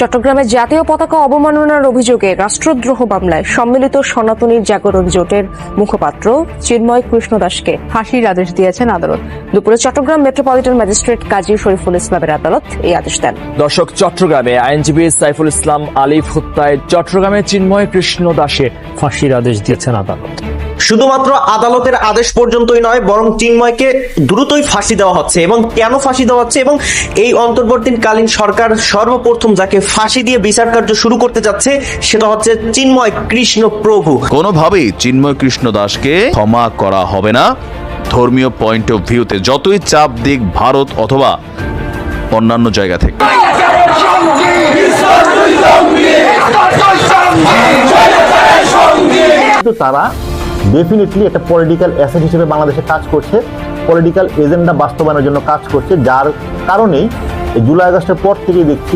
চট্টগ্রামে জাতীয় পতাকা অবমাননার অভিযোগে রাষ্ট্রদ্রোহ মামলায় সম্মিলিত সনাতনী জাগরণ জোটের মুখপাত্র চিন্ময় কৃষ্ণ দাসকে ফাঁসির আদেশ দিয়েছেন আদালত। দুপুরে চট্টগ্রাম মেট্রোপলিটন ম্যাজিস্ট্রেট কাজী শরীফুল ইসলামের আদালত এই আদেশ দেন। দর্শক, চট্টগ্রামে আইনজীবী সাইফুল ইসলাম আলিফ হত্যায় চট্টগ্রামে চিন্ময় কৃষ্ণ দাসের ফাঁসির আদেশ দিয়েছেন আদালত। শুধুমাত্র আদালতের আদেশ পর্যন্তই নয়, বরং চিন্ময়কে দ্রুতই ফাঁসি দেওয়া হচ্ছে। এবং কেন ফাঁসি দেওয়া হচ্ছে, এবং এই অন্তর্বর্তীকালীন সরকার সর্বপ্রথম যাকে ফাঁসি দিয়ে বিচার কার্য শুরু করতে যাচ্ছে সেটা হচ্ছে চিন্ময় কৃষ্ণ প্রভু। কোনোভাবেই চিন্ময় কৃষ্ণ দাসকে ক্ষমা করা হবে না। ধর্মীয় পয়েন্ট অফ ভিউতে যতই চাপ দিক ভারত অথবা অন্যান্য জায়গা থেকে, তারা ডেফিনেটলি একটা পলিটিক্যাল অ্যাসেট হিসেবে বাংলাদেশে কাজ করছে, পলিটিক্যাল এজেন্ডা বাস্তবায়নের জন্য কাজ করছে, যার কারণেই জুলাই আগস্টের পর থেকেই দেখছি